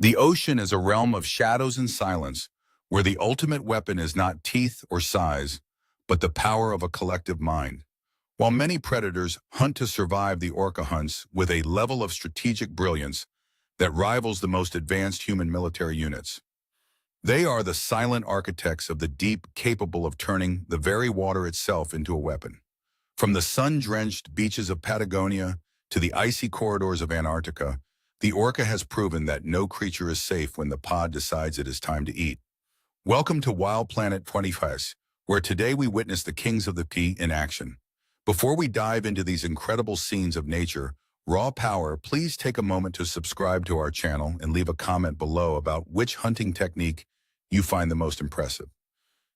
The ocean is a realm of shadows and silence, where the ultimate weapon is not teeth or size, but the power of a collective mind. While many predators hunt to survive, the orca hunts with a level of strategic brilliance that rivals the most advanced human military units. They are the silent architects of the deep, capable of turning the very water itself into a weapon. From the sun-drenched beaches of Patagonia to the icy corridors of Antarctica, the orca has proven that no creature is safe when the pod decides it is time to eat. Welcome to Wild Planet 25, where today we witness the kings of the sea in action. Before we dive into these incredible scenes of nature, raw power, please take a moment to subscribe to our channel and leave a comment below about which hunting technique you find the most impressive.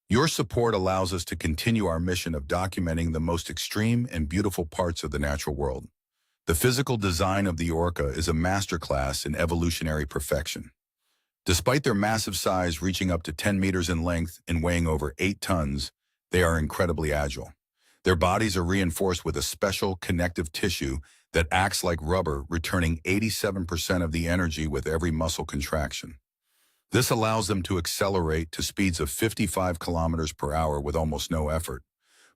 Your support allows us to continue our mission of documenting the most extreme and beautiful parts of the natural world. The physical design of the orca is a masterclass in evolutionary perfection. Despite their massive size reaching up to 10 meters in length and weighing over 8 tons, they are incredibly agile. Their bodies are reinforced with a special connective tissue that acts like rubber, returning 87% of the energy with every muscle contraction. This allows them to accelerate to speeds of 55 kilometers per hour with almost no effort.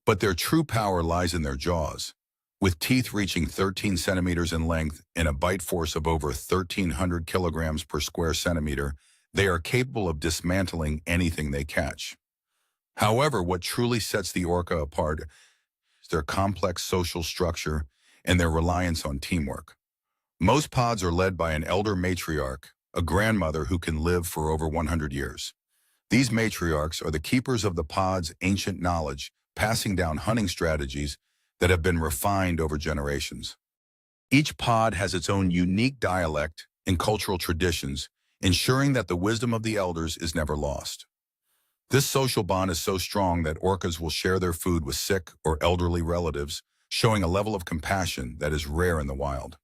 But their true power lies in their jaws. With teeth reaching 13 centimeters in length and a bite force of over 1,300 kilograms per square centimeter, they are capable of dismantling anything they catch. However, what truly sets the orca apart is their complex social structure and their reliance on teamwork. Most pods are led by an elder matriarch, a grandmother who can live for over 100 years. These matriarchs are the keepers of the pod's ancient knowledge, passing down hunting strategies that have been refined over generations. Each pod has its own unique dialect and cultural traditions, ensuring that the wisdom of the elders is never lost. This social bond is so strong that orcas will share their food with sick or elderly relatives, showing a level of compassion that is rare in the wild.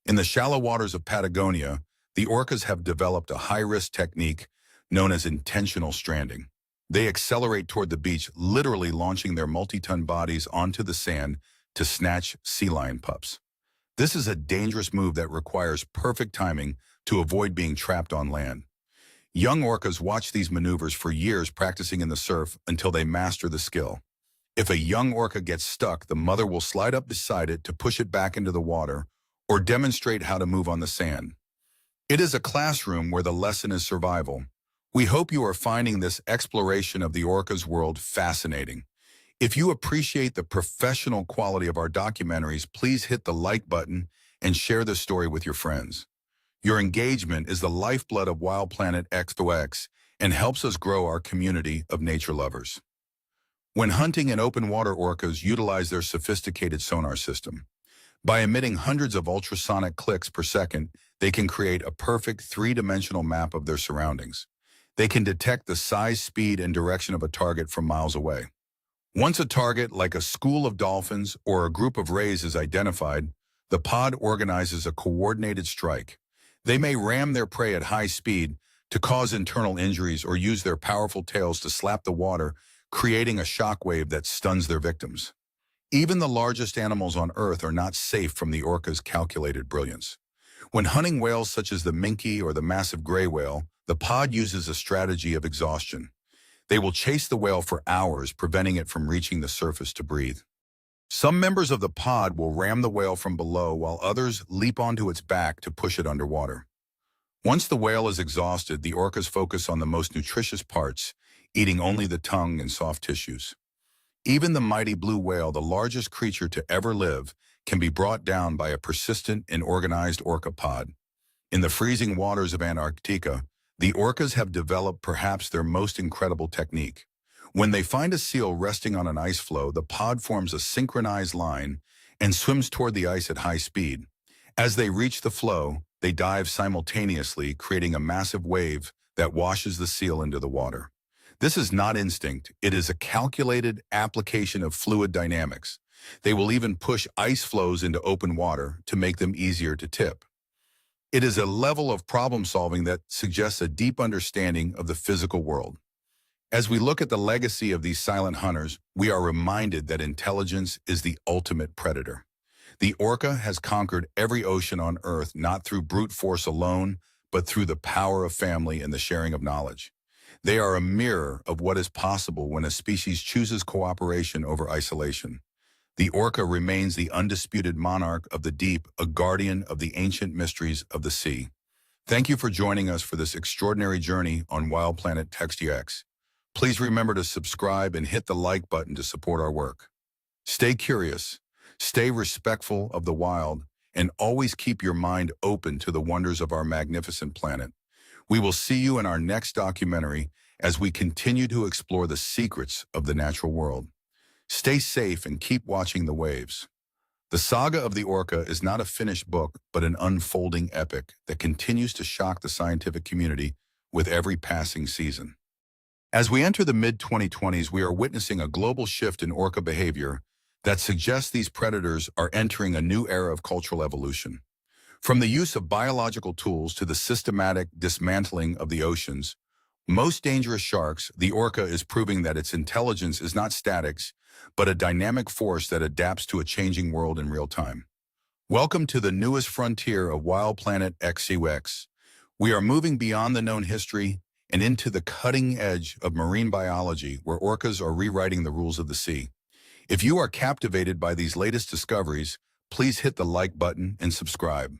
In the shallow waters of Patagonia, the orcas have developed a high-risk technique known as intentional stranding. They accelerate toward the beach, literally launching their multi-ton bodies onto the sand to snatch sea lion pups. This is a dangerous move that requires perfect timing to avoid being trapped on land. Young orcas watch these maneuvers for years, practicing in the surf until they master the skill. If a young orca gets stuck, the mother will slide up beside it to push it back into the water or demonstrate how to move on the sand. It is a classroom where the lesson is survival. We hope you are finding this exploration of the orca's world fascinating. If you appreciate the professional quality of our documentaries, please hit the like button and share this story with your friends. Your engagement is the lifeblood of Wild Planet X2X and helps us grow our community of nature lovers. When hunting in open water, orcas utilize their sophisticated sonar system. By emitting hundreds of ultrasonic clicks per second, they can create a perfect three-dimensional map of their surroundings. They can detect the size, speed, and direction of a target from miles away. Once a target, like a school of dolphins or a group of rays, is identified, the pod organizes a coordinated strike. They may ram their prey at high speed to cause internal injuries or use their powerful tails to slap the water, creating a shockwave that stuns their victims. Even the largest animals on Earth are not safe from the orca's calculated brilliance. When hunting whales such as the minke or the massive gray whale, the pod uses a strategy of exhaustion. They will chase the whale for hours, preventing it from reaching the surface to breathe. Some members of the pod will ram the whale from below, while others leap onto its back to push it underwater. Once the whale is exhausted, the orcas focus on the most nutritious parts, eating only the tongue and soft tissues. Even the mighty blue whale, the largest creature to ever live, can be brought down by a persistent and organized orca pod. In the freezing waters of Antarctica, the orcas have developed perhaps their most incredible technique. When they find a seal resting on an ice floe, the pod forms a synchronized line and swims toward the ice at high speed. As they reach the floe, they dive simultaneously, creating a massive wave that washes the seal into the water. This is not instinct, it is a calculated application of fluid dynamics. They will even push ice floes into open water to make them easier to tip. It is a level of problem solving that suggests a deep understanding of the physical world. As we look at the legacy of these silent hunters, we are reminded that intelligence is the ultimate predator. The orca has conquered every ocean on Earth not through brute force alone, but through the power of family and the sharing of knowledge. They are a mirror of what is possible when a species chooses cooperation over isolation. The orca remains the undisputed monarch of the deep, a guardian of the ancient mysteries of the sea. Thank you for joining us for this extraordinary journey on Wild Planet TextUX. Please remember to subscribe and hit the like button to support our work. Stay curious, stay respectful of the wild, and always keep your mind open to the wonders of our magnificent planet. We will see you in our next documentary as we continue to explore the secrets of the natural world. Stay safe and keep watching the waves. The saga of the orca is not a finished book, but an unfolding epic that continues to shock the scientific community with every passing season. As we enter the mid-2020s, we are witnessing a global shift in orca behavior that suggests these predators are entering a new era of cultural evolution. From the use of biological tools to the systematic dismantling of the oceans, most dangerous sharks, the orca is proving that its intelligence is not static, but a dynamic force that adapts to a changing world in real time. Welcome to the newest frontier of Wild Planet XUX. We are moving beyond the known history and into the cutting edge of marine biology, where orcas are rewriting the rules of the sea. If you are captivated by these latest discoveries, please hit the like button and subscribe.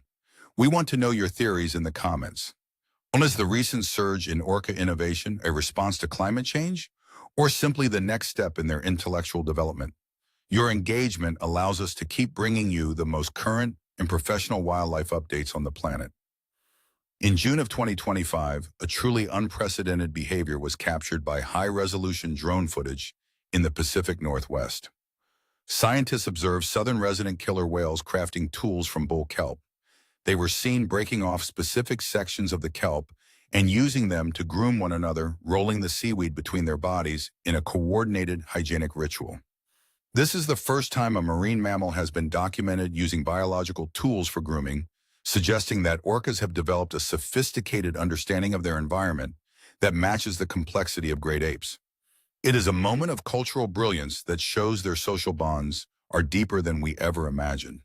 We want to know your theories in the comments. Is the recent surge in orca innovation a response to climate change, or simply the next step in their intellectual development? Your engagement allows us to keep bringing you the most current and professional wildlife updates on the planet. In June of 2025, a truly unprecedented behavior was captured by high-resolution drone footage in the Pacific Northwest. Scientists observed southern resident killer whales crafting tools from bull kelp. They were seen breaking off specific sections of the kelp and using them to groom one another, rolling the seaweed between their bodies in a coordinated hygienic ritual. This is the first time a marine mammal has been documented using biological tools for grooming, suggesting that orcas have developed a sophisticated understanding of their environment that matches the complexity of great apes. It is a moment of cultural brilliance that shows their social bonds are deeper than we ever imagined.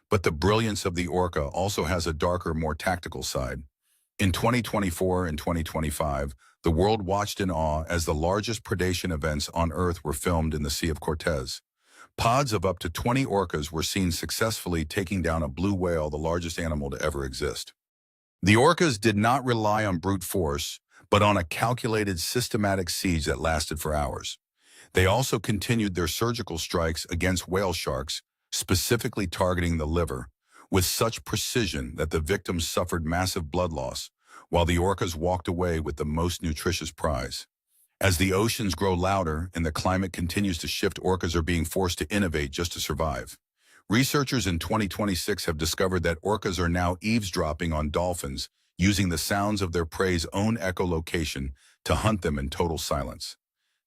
But the brilliance of the orca also has a darker, more tactical side. In 2024 and 2025, the world watched in awe as the largest predation events on Earth were filmed in the Sea of Cortez. Pods of up to 20 orcas were seen successfully taking down a blue whale, the largest animal to ever exist. The orcas did not rely on brute force, but on a calculated, systematic siege that lasted for hours. They also continued their surgical strikes against whale sharks, specifically targeting the liver, with such precision that the victims suffered massive blood loss, while the orcas walked away with the most nutritious prize. As the oceans grow louder and the climate continues to shift, orcas are being forced to innovate just to survive. Researchers in 2026 have discovered that orcas are now eavesdropping on dolphins, using the sounds of their prey's own echolocation to hunt them in total silence.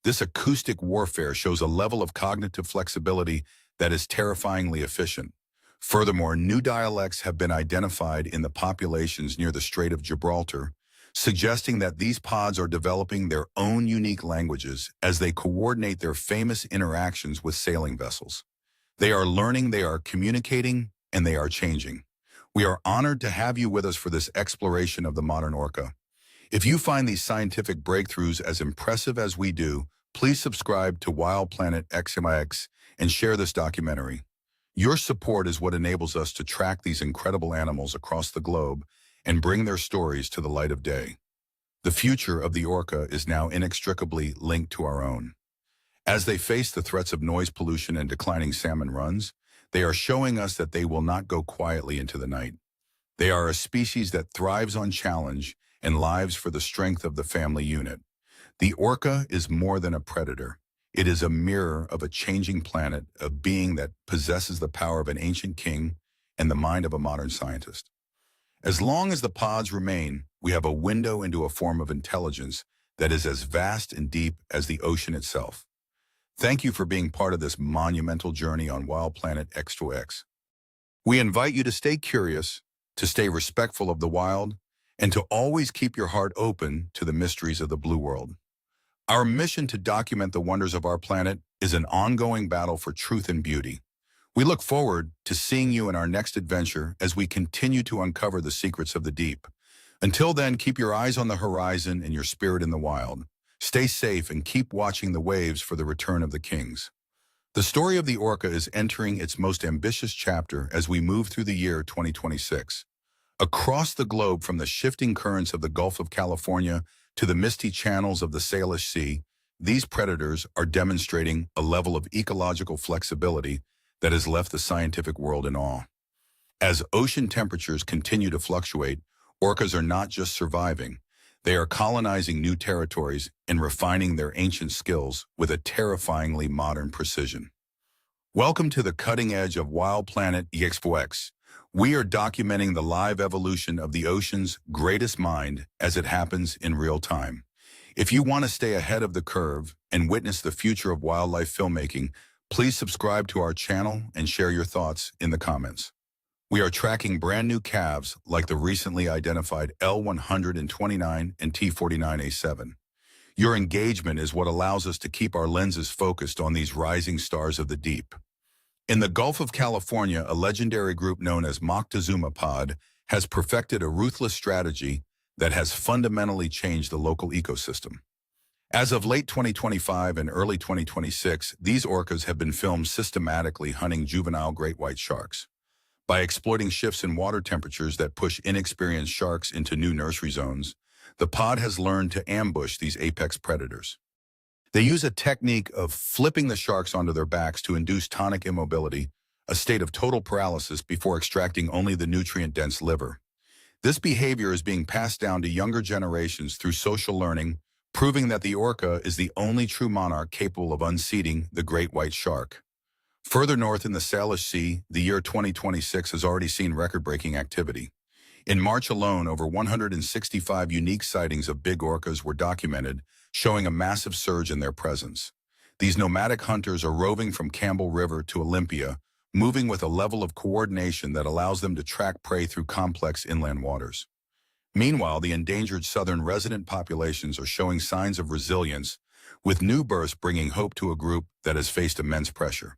This acoustic warfare shows a level of cognitive flexibility that is terrifyingly efficient. Furthermore, new dialects have been identified in the populations near the Strait of Gibraltar, suggesting that these pods are developing their own unique languages as they coordinate their famous interactions with sailing vessels. They are learning, they are communicating, and they are changing. We are honored to have you with us for this exploration of the modern orca. If you find these scientific breakthroughs as impressive as we do, please subscribe to Wild Planet XUX and share this documentary. Your support is what enables us to track these incredible animals across the globe and bring their stories to the light of day. The future of the orca is now inextricably linked to our own. As they face the threats of noise pollution and declining salmon runs, they are showing us that they will not go quietly into the night. They are a species that thrives on challenge and lives for the strength of the family unit. The orca is more than a predator. It is a mirror of a changing planet, a being that possesses the power of an ancient king and the mind of a modern scientist. As long as the pods remain, we have a window into a form of intelligence that is as vast and deep as the ocean itself. Thank you for being part of this monumental journey on Wild Planet X2X. We invite you to stay curious, to stay respectful of the wild, and to always keep your heart open to the mysteries of the blue world. Our mission to document the wonders of our planet is an ongoing battle for truth and beauty. We look forward to seeing you in our next adventure as we continue to uncover the secrets of the deep. Until then, keep your eyes on the horizon and your spirit in the wild. Stay safe and keep watching the waves for the return of the kings. The story of the orca is entering its most ambitious chapter as we move through the year 2026. Across the globe, from the shifting currents of the Gulf of California to the misty channels of the Salish Sea, these predators are demonstrating a level of ecological flexibility that has left the scientific world in awe. As ocean temperatures continue to fluctuate, orcas are not just surviving. They are colonizing new territories and refining their ancient skills with a terrifyingly modern precision. Welcome to the cutting edge of Wild Planet EXPOX. We are documenting the live evolution of the ocean's greatest mind as it happens in real time. If you want to stay ahead of the curve and witness the future of wildlife filmmaking, please subscribe to our channel and share your thoughts in the comments. We are tracking brand new calves like the recently identified L129 and T49A7. Your engagement is what allows us to keep our lenses focused on these rising stars of the deep. In the Gulf of California, a legendary group known as Moctezuma pod has perfected a ruthless strategy that has fundamentally changed the local ecosystem. As of late 2025 and early 2026, these orcas have been filmed systematically hunting juvenile great white sharks. By exploiting shifts in water temperatures that push inexperienced sharks into new nursery zones, the pod has learned to ambush these apex predators. They use a technique of flipping the sharks onto their backs to induce tonic immobility, a state of total paralysis before extracting only the nutrient-dense liver. This behavior is being passed down to younger generations through social learning, proving that the orca is the only true monarch capable of unseating the great white shark. Further north in the Salish Sea, the year 2026 has already seen record-breaking activity. In March alone, over 165 unique sightings of big orcas were documented, showing a massive surge in their presence. These nomadic hunters are roving from Campbell River to Olympia, moving with a level of coordination that allows them to track prey through complex inland waters. Meanwhile, the endangered southern resident populations are showing signs of resilience, with new births bringing hope to a group that has faced immense pressure.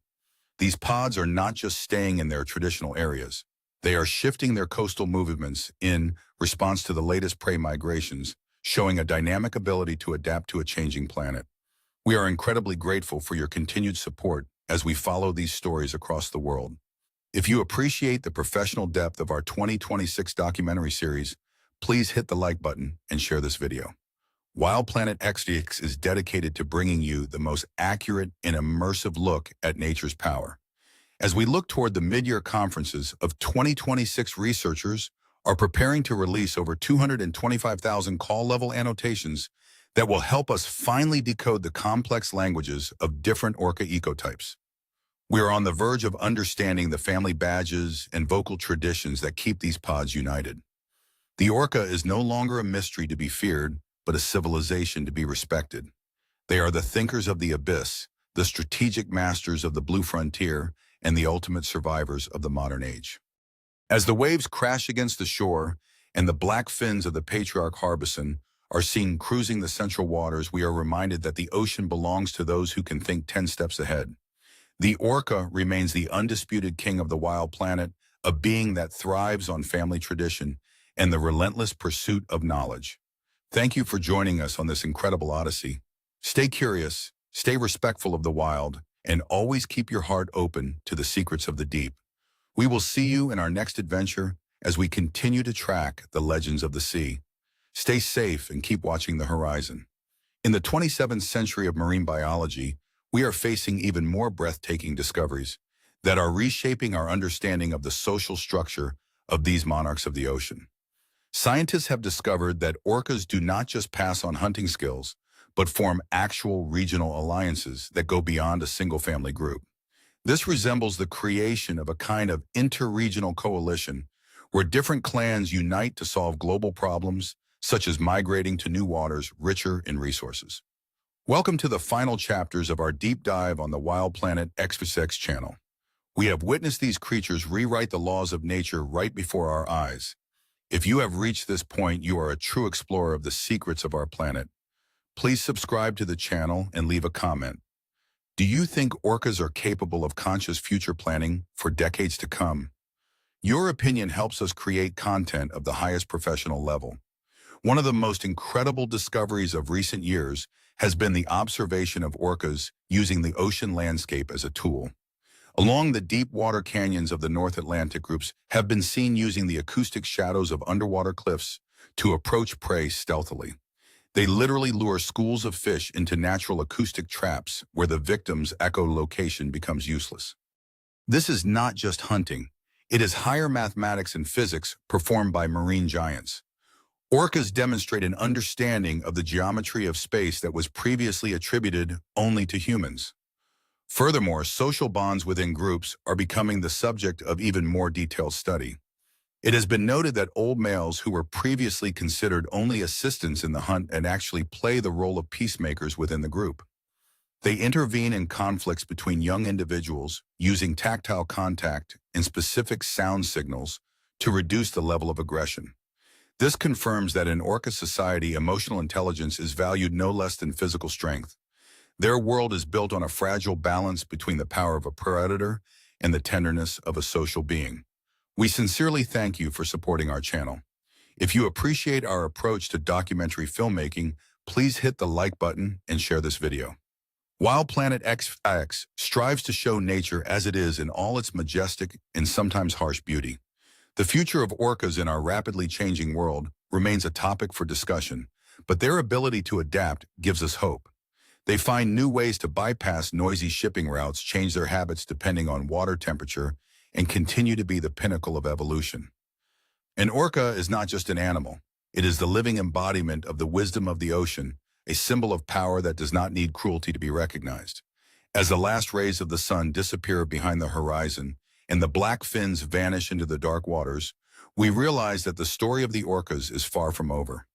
These pods are not just staying in their traditional areas. They are shifting their coastal movements in response to the latest prey migrations, showing a dynamic ability to adapt to a changing planet. We are incredibly grateful for your continued support as we follow these stories across the world. If you appreciate the professional depth of our 2026 documentary series, please hit the like button and share this video. Wild Planet EXPOX is dedicated to bringing you the most accurate and immersive look at nature's power. As we look toward the mid-year conferences of 2026, researchers are preparing to release over 225,000 call-level annotations that will help us finally decode the complex languages of different orca ecotypes. We are on the verge of understanding the family badges and vocal traditions that keep these pods united. The orca is no longer a mystery to be feared, but a civilization to be respected. They are the thinkers of the abyss, the strategic masters of the blue frontier, and the ultimate survivors of the modern age. As the waves crash against the shore and the black fins of the patriarch Harbison are seen cruising the central waters, we are reminded that the ocean belongs to those who can think 10 steps ahead. The orca remains the undisputed king of the wild planet, a being that thrives on family tradition and the relentless pursuit of knowledge. Thank you for joining us on this incredible odyssey. Stay curious, stay respectful of the wild, and always keep your heart open to the secrets of the deep. We will see you in our next adventure as we continue to track the legends of the sea. Stay safe and keep watching the horizon. In the 27th century of marine biology, we are facing even more breathtaking discoveries that are reshaping our understanding of the social structure of these monarchs of the ocean. Scientists have discovered that orcas do not just pass on hunting skills, but form actual regional alliances that go beyond a single-family group. This resembles the creation of a kind of interregional coalition where different clans unite to solve global problems, such as migrating to new waters richer in resources. Welcome to the final chapters of our deep dive on the Wild Planet EXPOX channel. We have witnessed these creatures rewrite the laws of nature right before our eyes. If you have reached this point, you are a true explorer of the secrets of our planet. Please subscribe to the channel and leave a comment. Do you think orcas are capable of conscious future planning for decades to come? Your opinion helps us create content of the highest professional level. One of the most incredible discoveries of recent years has been the observation of orcas using the ocean landscape as a tool. Along the deep water canyons of the North Atlantic, groups have been seen using the acoustic shadows of underwater cliffs to approach prey stealthily. They literally lure schools of fish into natural acoustic traps where the victim's echolocation becomes useless. This is not just hunting. It is higher mathematics and physics performed by marine giants. Orcas demonstrate an understanding of the geometry of space that was previously attributed only to humans. Furthermore, social bonds within groups are becoming the subject of even more detailed study. It has been noted that old males who were previously considered only assistants in the hunt and actually play the role of peacemakers within the group. They intervene in conflicts between young individuals using tactile contact and specific sound signals to reduce the level of aggression. This confirms that in orca society, emotional intelligence is valued no less than physical strength. Their world is built on a fragile balance between the power of a predator and the tenderness of a social being. We sincerely thank you for supporting our channel. If you appreciate our approach to documentary filmmaking, please hit the like button and share this video. Wild Planet XX strives to show nature as it is in all its majestic and sometimes harsh beauty. The future of orcas in our rapidly changing world remains a topic for discussion, but their ability to adapt gives us hope. They find new ways to bypass noisy shipping routes, change their habits depending on water temperature, and continue to be the pinnacle of evolution. An orca is not just an animal. It is the living embodiment of the wisdom of the ocean, a symbol of power that does not need cruelty to be recognized. As the last rays of the sun disappear behind the horizon and the black fins vanish into the dark waters, we realize that the story of the orcas is far from over.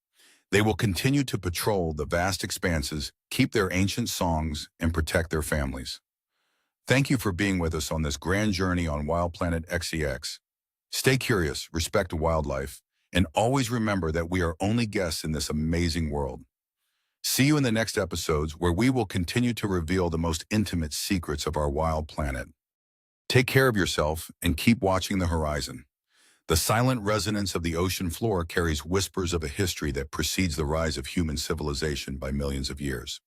They will continue to patrol the vast expanses, keep their ancient songs, and protect their families. Thank you for being with us on this grand journey on Wild Planet XEX. Stay curious, respect wildlife, and always remember that we are only guests in this amazing world. See you in the next episodes where we will continue to reveal the most intimate secrets of our wild planet. Take care of yourself and keep watching the horizon. The silent resonance of the ocean floor carries whispers of a history that precedes the rise of human civilization by millions of years.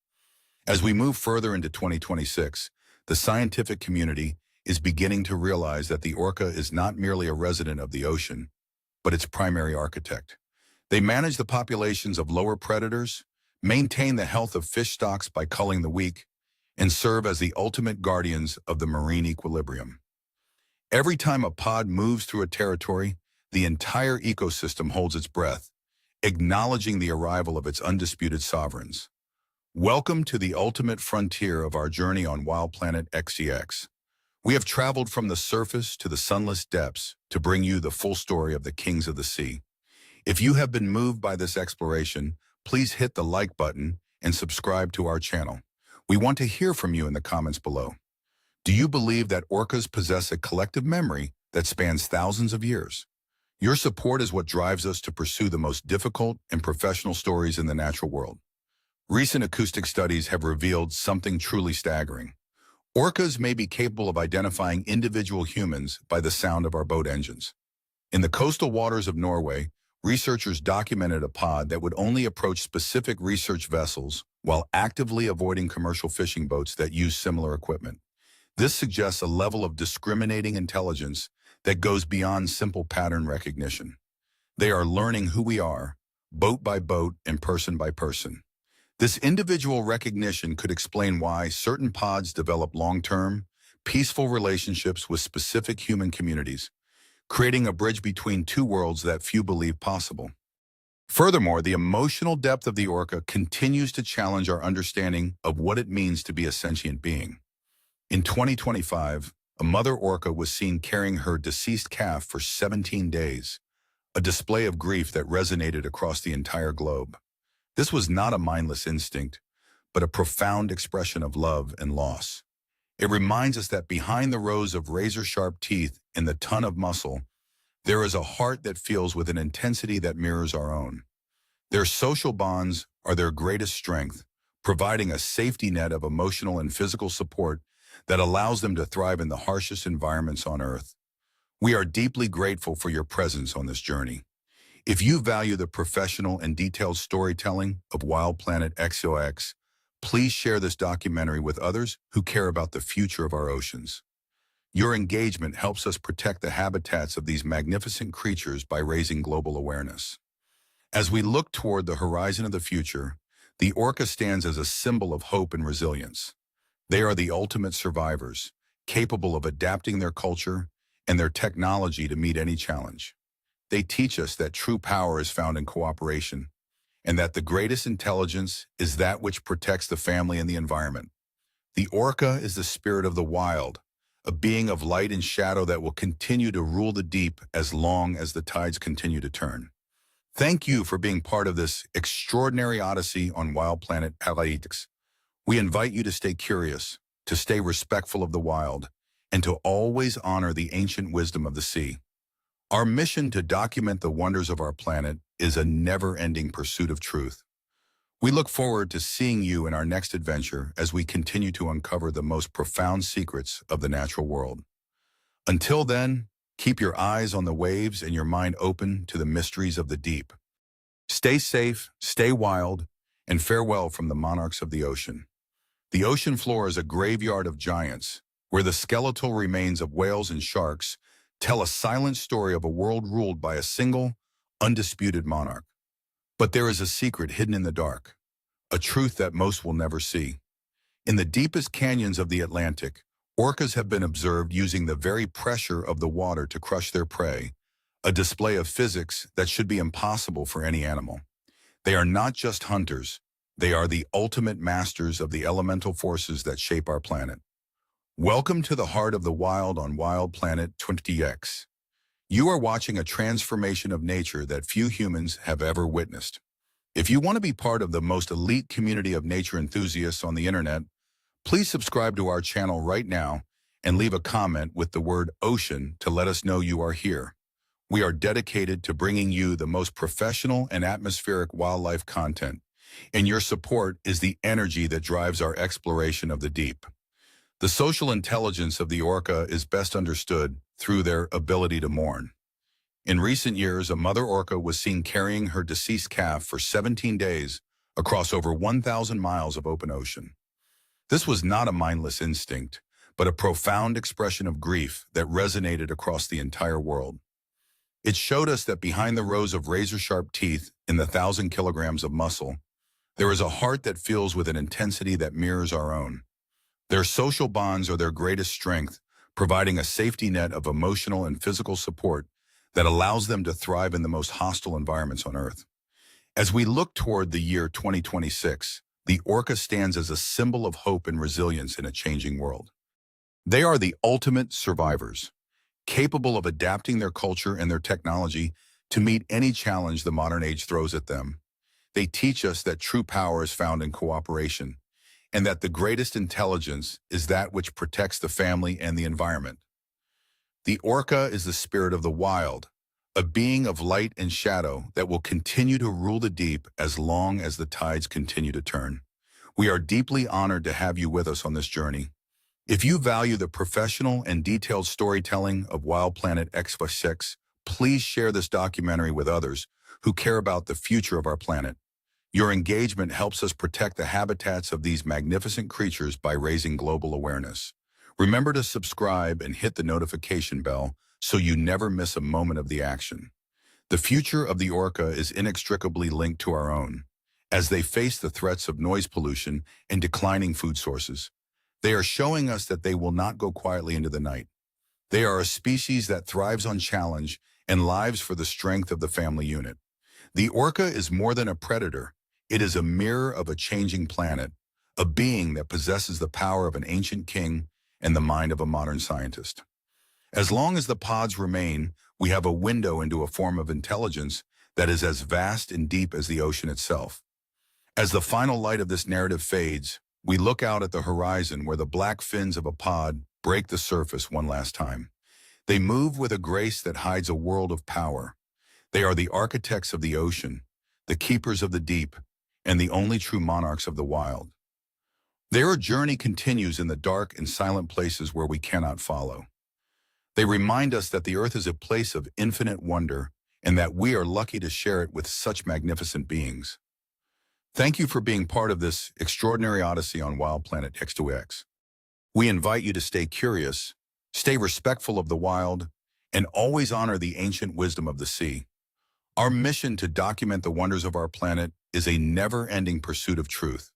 As we move further into 2026, the scientific community is beginning to realize that the orca is not merely a resident of the ocean, but its primary architect. They manage the populations of lower predators, maintain the health of fish stocks by culling the weak, and serve as the ultimate guardians of the marine equilibrium. Every time a pod moves through a territory, the entire ecosystem holds its breath, acknowledging the arrival of its undisputed sovereigns. Welcome to the ultimate frontier of our journey on Wild Planet XEX. We have traveled from the surface to the sunless depths to bring you the full story of the kings of the sea. If you have been moved by this exploration, please hit the like button and subscribe to our channel. We want to hear from you in the comments below. Do you believe that orcas possess a collective memory that spans thousands of years? Your support is what drives us to pursue the most difficult and professional stories in the natural world. Recent acoustic studies have revealed something truly staggering. Orcas may be capable of identifying individual humans by the sound of our boat engines. In the coastal waters of Norway, researchers documented a pod that would only approach specific research vessels while actively avoiding commercial fishing boats that use similar equipment. This suggests a level of discriminating intelligence that goes beyond simple pattern recognition. They are learning who we are, boat by boat and person by person. This individual recognition could explain why certain pods develop long-term, peaceful relationships with specific human communities, creating a bridge between two worlds that few believe possible. Furthermore, the emotional depth of the orca continues to challenge our understanding of what it means to be a sentient being. In 2025, a mother orca was seen carrying her deceased calf for 17 days, a display of grief that resonated across the entire globe. This was not a mindless instinct, but a profound expression of love and loss. It reminds us that behind the rows of razor-sharp teeth and the ton of muscle, there is a heart that feels with an intensity that mirrors our own. Their social bonds are their greatest strength, providing a safety net of emotional and physical support that allows them to thrive in the harshest environments on Earth. We are deeply grateful for your presence on this journey. If you value the professional and detailed storytelling of Wild Planet XOX, please share this documentary with others who care about the future of our oceans. Your engagement helps us protect the habitats of these magnificent creatures by raising global awareness. As we look toward the horizon of the future, the orca stands as a symbol of hope and resilience. They are the ultimate survivors, capable of adapting their culture and their technology to meet any challenge. They teach us that true power is found in cooperation, and that the greatest intelligence is that which protects the family and the environment. The orca is the spirit of the wild, a being of light and shadow that will continue to rule the deep as long as the tides continue to turn. Thank you for being part of this extraordinary odyssey on Wild Planet Analytics. We invite you to stay curious, to stay respectful of the wild, and to always honor the ancient wisdom of the sea. Our mission to document the wonders of our planet is a never-ending pursuit of truth. We look forward to seeing you in our next adventure as we continue to uncover the most profound secrets of the natural world. Until then, keep your eyes on the waves and your mind open to the mysteries of the deep. Stay safe, stay wild, and farewell from the monarchs of the ocean. The ocean floor is a graveyard of giants, where the skeletal remains of whales and sharks tell a silent story of a world ruled by a single, undisputed monarch. But there is a secret hidden in the dark, a truth that most will never see. In the deepest canyons of the Atlantic, orcas have been observed using the very pressure of the water to crush their prey, a display of physics that should be impossible for any animal. They are not just hunters, they are the ultimate masters of the elemental forces that shape our planet. Welcome to the heart of the wild on Wild Planet 20X. You are watching a transformation of nature that few humans have ever witnessed. If you want to be part of the most elite community of nature enthusiasts on the internet, please subscribe to our channel right now and leave a comment with the word ocean to let us know you are here. We are dedicated to bringing you the most professional and atmospheric wildlife content, and your support is the energy that drives our exploration of the deep. The social intelligence of the orca is best understood through their ability to mourn. In recent years, a mother orca was seen carrying her deceased calf for 17 days across over 1,000 miles of open ocean. This was not a mindless instinct, but a profound expression of grief that resonated across the entire world. It showed us that behind the rows of razor-sharp teeth in the 1,000 kilograms of muscle, there is a heart that feels with an intensity that mirrors our own. Their social bonds are their greatest strength, providing a safety net of emotional and physical support that allows them to thrive in the most hostile environments on Earth. As we look toward the year 2026, the orca stands as a symbol of hope and resilience in a changing world. They are the ultimate survivors, capable of adapting their culture and their technology to meet any challenge the modern age throws at them. They teach us that true power is found in cooperation, and that the greatest intelligence is that which protects the family and the environment. The orca is the spirit of the wild, a being of light and shadow that will continue to rule the deep as long as the tides continue to turn. We are deeply honored to have you with us on this journey. If you value the professional and detailed storytelling of Wild Planet X6, please share this documentary with others who care about the future of our planet. Your engagement helps us protect the habitats of these magnificent creatures by raising global awareness. Remember to subscribe and hit the notification bell so you never miss a moment of the action. The future of the orca is inextricably linked to our own. As they face the threats of noise pollution and declining food sources, they are showing us that they will not go quietly into the night. They are a species that thrives on challenge and lives for the strength of the family unit. The orca is more than a predator. It is a mirror of a changing planet, a being that possesses the power of an ancient king and the mind of a modern scientist. As long as the pods remain, we have a window into a form of intelligence that is as vast and deep as the ocean itself. As the final light of this narrative fades, we look out at the horizon where the black fins of a pod break the surface one last time. They move with a grace that hides a world of power. They are the architects of the ocean, the keepers of the deep, and the only true monarchs of the wild. Their journey continues in the dark and silent places where we cannot follow. They remind us that the earth is a place of infinite wonder and that we are lucky to share it with such magnificent beings. Thank you for being part of this extraordinary odyssey on Wild Planet X2X. We invite you to stay curious, stay respectful of the wild, and always honor the ancient wisdom of the sea. Our mission to document the wonders of our planet is a never-ending pursuit of truth.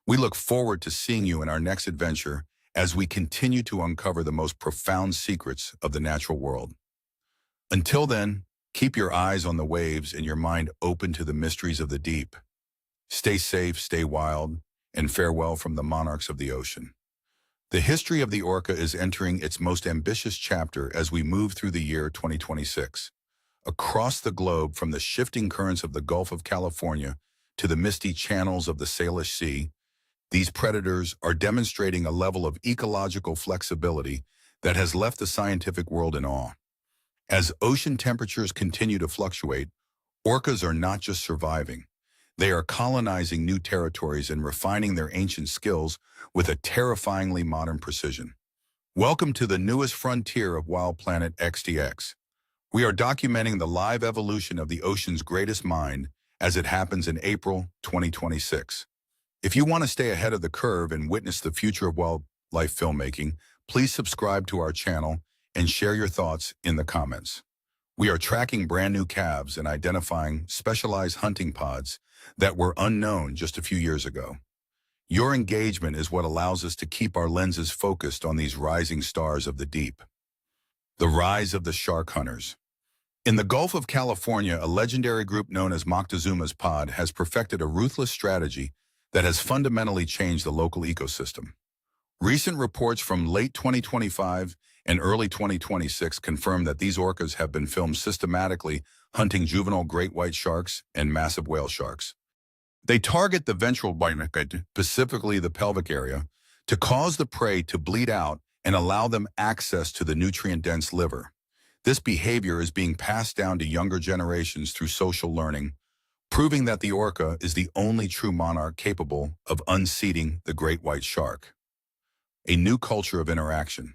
We look forward to seeing you in our next adventure as we continue to uncover the most profound secrets of the natural world. Until then, keep your eyes on the waves and your mind open to the mysteries of the deep. Stay safe, stay wild, and farewell from the monarchs of the ocean. The history of the orca is entering its most ambitious chapter as we move through the year 2026. Across the globe, from the shifting currents of the Gulf of California to the misty channels of the Salish Sea, these predators are demonstrating a level of ecological flexibility that has left the scientific world in awe. As ocean temperatures continue to fluctuate, orcas are not just surviving. They are colonizing new territories and refining their ancient skills with a terrifyingly modern precision. Welcome to the newest frontier of Wild Planet XTX. We are documenting the live evolution of the ocean's greatest mind as it happens in April 2026. If you want to stay ahead of the curve and witness the future of wildlife filmmaking, please subscribe to our channel and share your thoughts in the comments. We are tracking brand new calves and identifying specialized hunting pods that were unknown just a few years ago. Your engagement is what allows us to keep our lenses focused on these rising stars of the deep. The rise of the shark hunters. In the Gulf of California, a legendary group known as Moctezuma's Pod has perfected a ruthless strategy that has fundamentally changed the local ecosystem. Recent reports from late 2025 and early 2026 confirm that these orcas have been filmed systematically hunting juvenile great white sharks and massive whale sharks. They target the ventral barnacle, specifically the pelvic area, to cause the prey to bleed out and allow them access to the nutrient-dense liver. This behavior is being passed down to younger generations through social learning, proving that the orca is the only true monarch capable of unseating the great white shark. A new culture of interaction.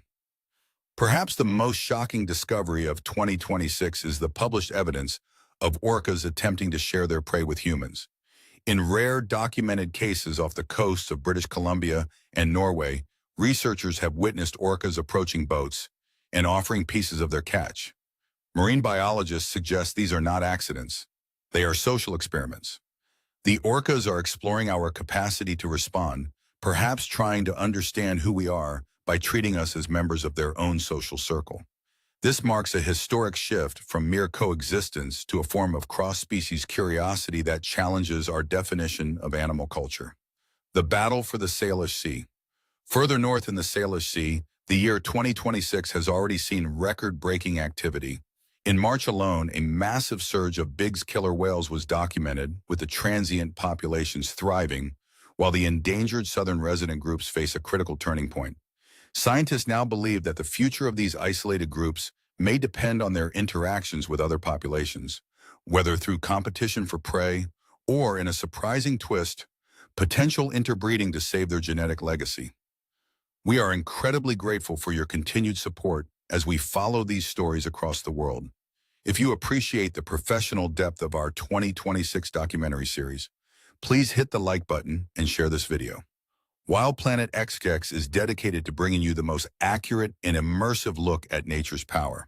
Perhaps the most shocking discovery of 2026 is the published evidence of orcas attempting to share their prey with humans. In rare documented cases off the coasts of British Columbia and Norway, researchers have witnessed orcas approaching boats and offering pieces of their catch. Marine biologists suggest these are not accidents. They are social experiments. The orcas are exploring our capacity to respond, perhaps trying to understand who we are by treating us as members of their own social circle. This marks a historic shift from mere coexistence to a form of cross-species curiosity that challenges our definition of animal culture. The battle for the Salish Sea. Further north in the Salish Sea, the year 2026 has already seen record-breaking activity. In March alone, a massive surge of big killer whales was documented, with the transient populations thriving, while the endangered southern resident groups face a critical turning point. Scientists now believe that the future of these isolated groups may depend on their interactions with other populations, whether through competition for prey or, in a surprising twist, potential interbreeding to save their genetic legacy. We are incredibly grateful for your continued support as we follow these stories across the world. If you appreciate the professional depth of our 2026 documentary series, please hit the like button and share this video. Wild Planet XTX is dedicated to bringing you the most accurate and immersive look at nature's power.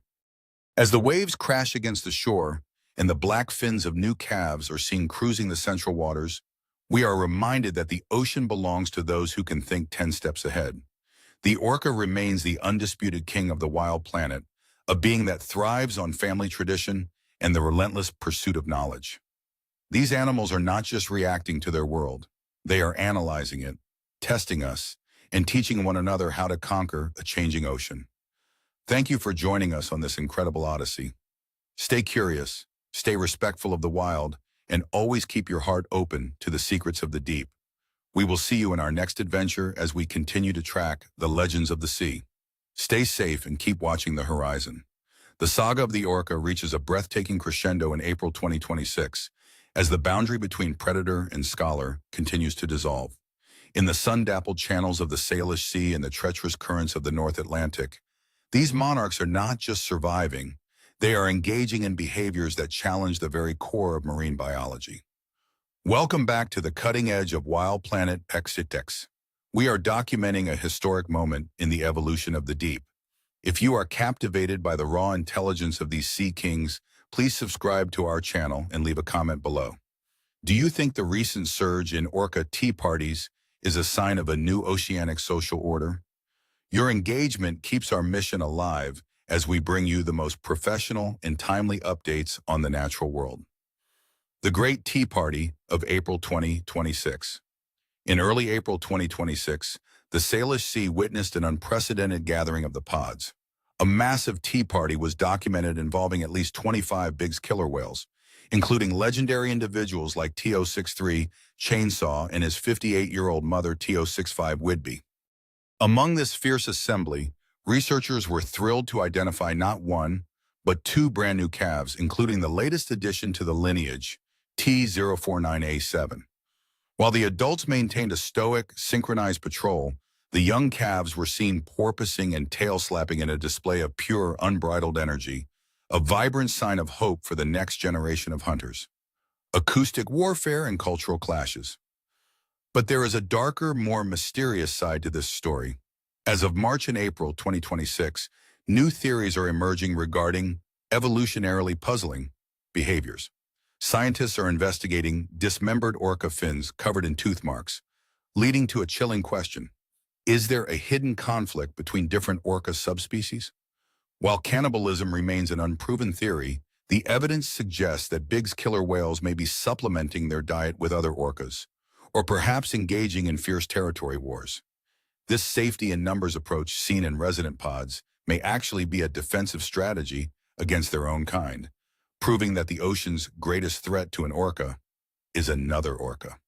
As the waves crash against the shore and the black fins of new calves are seen cruising the central waters, we are reminded that the ocean belongs to those who can think 10 steps ahead. The orca remains the undisputed king of the wild planet, a being that thrives on family tradition and the relentless pursuit of knowledge. These animals are not just reacting to their world, they are analyzing it, testing us, and teaching one another how to conquer a changing ocean. Thank you for joining us on this incredible odyssey. Stay curious, stay respectful of the wild, and always keep your heart open to the secrets of the deep. We will see you in our next adventure as we continue to track the legends of the sea. Stay safe and keep watching the horizon. The saga of the orca reaches a breathtaking crescendo in April 2026 as the boundary between predator and scholar continues to dissolve. In the sun-dappled channels of the Salish Sea and the treacherous currents of the North Atlantic, these monarchs are not just surviving, They are engaging in behaviors that challenge the very core of marine biology. Welcome back to the cutting edge of Wild Planet X. We are documenting a historic moment in the evolution of the deep. If you are captivated by the raw intelligence of these sea kings, please subscribe to our channel and leave a comment below. Do you think the recent surge in orca tea parties is a sign of a new oceanic social order? Your engagement keeps our mission alive as we bring you the most professional and timely updates on the natural world. The Great Tea Party of April 2026. In early April 2026, the Salish Sea witnessed an unprecedented gathering of the pods. A massive tea party was documented involving at least 25 big killer whales, including legendary individuals like TO63 Chainsaw and his 58-year-old mother TO65 Whidbey. Among this fierce assembly, researchers were thrilled to identify not one, but two brand new calves, including the latest addition to the lineage, T049A7. While the adults maintained a stoic, synchronized patrol, the young calves were seen porpoising and tail-slapping in a display of pure, unbridled energy, a vibrant sign of hope for the next generation of hunters. Acoustic warfare and cultural clashes. But there is a darker, more mysterious side to this story. As of March and April 2026, new theories are emerging regarding evolutionarily puzzling behaviors. Scientists are investigating dismembered orca fins covered in tooth marks, leading to a chilling question. Is there a hidden conflict between different orca subspecies? While cannibalism remains an unproven theory, the evidence suggests that big killer whales may be supplementing their diet with other orcas, or perhaps engaging in fierce territory wars. This safety in numbers approach seen in resident pods may actually be a defensive strategy against their own kind, proving that the ocean's greatest threat to an orca is another orca.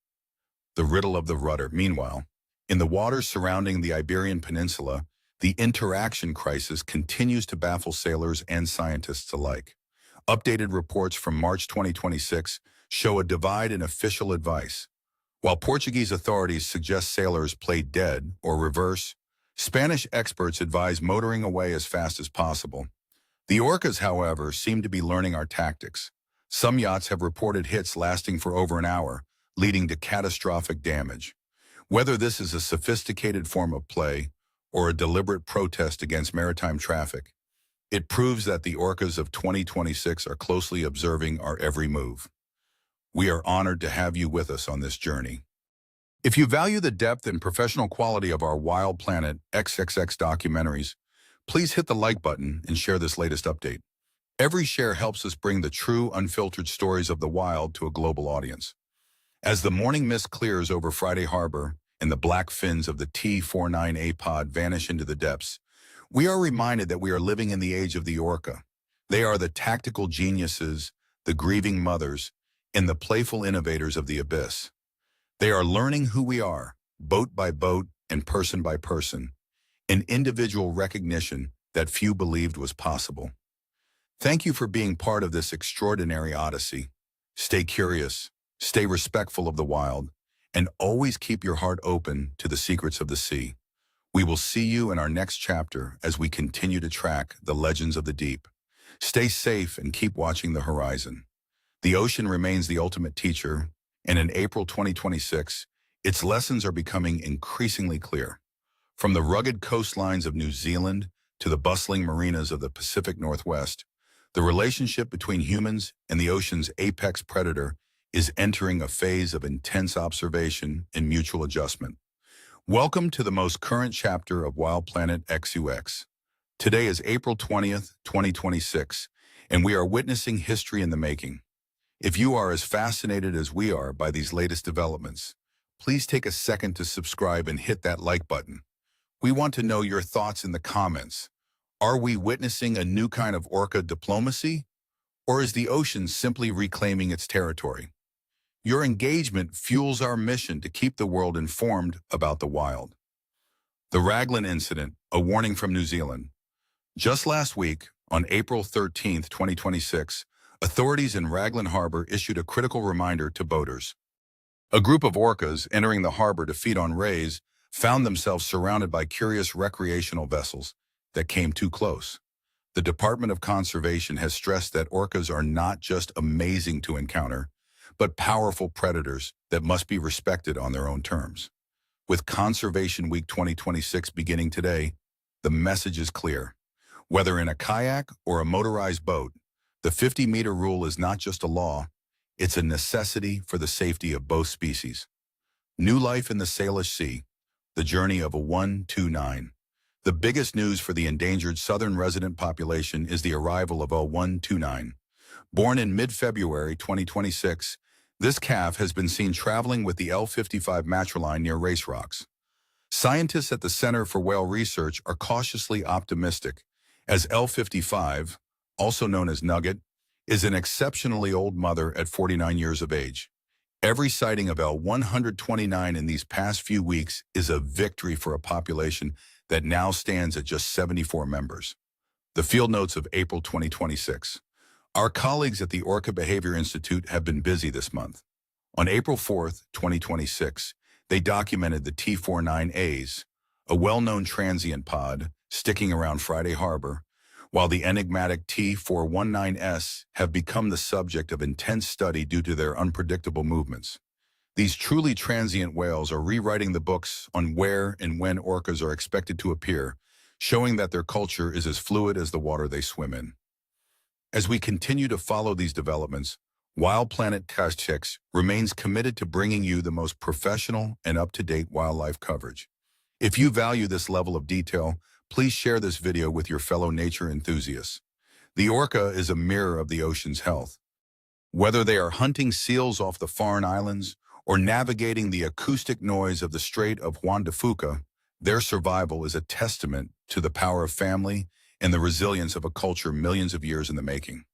The riddle of the rudder. Meanwhile, in the waters surrounding the Iberian Peninsula, the interaction crisis continues to baffle sailors and scientists alike. Updated reports from March 2026 show a divide in official advice. While Portuguese authorities suggest sailors play dead or reverse, Spanish experts advise motoring away as fast as possible. The orcas, however, seem to be learning our tactics. Some yachts have reported hits lasting for over an hour, leading to catastrophic damage. Whether this is a sophisticated form of play or a deliberate protest against maritime traffic, it proves that the orcas of 2026 are closely observing our every move. We are honored to have you with us on this journey. If you value the depth and professional quality of our Wild Planet XXX documentaries, please hit the like button and share this latest update. Every share helps us bring the true, unfiltered stories of the wild to a global audience. As the morning mist clears over Friday Harbor and the black fins of the T49A pod vanish into the depths, we are reminded that we are living in the age of the orca. They are the tactical geniuses, the grieving mothers, and the playful innovators of the abyss. They are learning who we are, boat by boat and person by person, an individual recognition that few believed was possible. Thank you for being part of this extraordinary odyssey. Stay curious, stay respectful of the wild, and always keep your heart open to the secrets of the sea. We will see you in our next chapter as we continue to track the legends of the deep. Stay safe and keep watching the horizon. The ocean remains the ultimate teacher, and in April 2026, its lessons are becoming increasingly clear. From the rugged coastlines of New Zealand to the bustling marinas of the Pacific Northwest, the relationship between humans and the ocean's apex predator is entering a phase of intense observation and mutual adjustment. Welcome to the most current chapter of Wild Planet XUX. Today is April 20th, 2026, and we are witnessing history in the making. If you are as fascinated as we are by these latest developments, please take a second to subscribe and hit that like button. We want to know your thoughts in the comments. Are we witnessing a new kind of orca diplomacy? Or is the ocean simply reclaiming its territory? Your engagement fuels our mission to keep the world informed about the wild. The Raglan Incident, a warning from New Zealand. Just last week, on April 13th, 2026, authorities in Raglan Harbor issued a critical reminder to boaters. A group of orcas entering the harbor to feed on rays found themselves surrounded by curious recreational vessels that came too close. The Department of Conservation has stressed that orcas are not just amazing to encounter, but powerful predators that must be respected on their own terms. With Conservation Week 2026 beginning today, the message is clear. Whether in a kayak or a motorized boat, the 50-meter rule is not just a law, it's a necessity for the safety of both species. New life in the Salish Sea, the journey of a 129. The biggest news for the endangered southern resident population is the arrival of L129. Born in mid-February 2026, this calf has been seen traveling with the L55 matriline near Race Rocks. Scientists at the Center for Whale Research are cautiously optimistic, as L55, also known as Nugget, is an exceptionally old mother at 49 years of age. Every sighting of L129 in these past few weeks is a victory for a population that now stands at just 74 members. The field notes of April 2026. Our colleagues at the Orca Behavior Institute have been busy this month. On April 4th, 2026, they documented the T49As, a well-known transient pod sticking around Friday Harbor, while the enigmatic T419S have become the subject of intense study due to their unpredictable movements. These truly transient whales are rewriting the books on where and when orcas are expected to appear, showing that their culture is as fluid as the water they swim in. As we continue to follow these developments, Wild Planet Chicks remains committed to bringing you the most professional and up-to-date wildlife coverage. If you value this level of detail, please share this video with your fellow nature enthusiasts. The orca is a mirror of the ocean's health. Whether they are hunting seals off the foreign islands or navigating the acoustic noise of the Strait of Juan de Fuca, their survival is a testament to the power of family and the resilience of a culture millions of years in the making.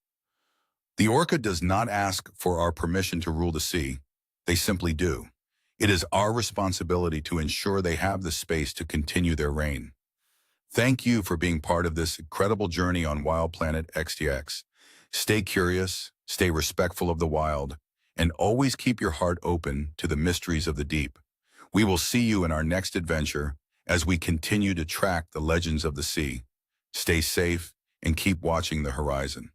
The orca does not ask for our permission to rule the sea. They simply do. It is our responsibility to ensure they have the space to continue their reign. Thank you for being part of this incredible journey on Wild Planet XTX. Stay curious, stay respectful of the wild, and always keep your heart open to the mysteries of the deep. We will see you in our next adventure as we continue to track the legends of the sea. Stay safe and keep watching the horizon.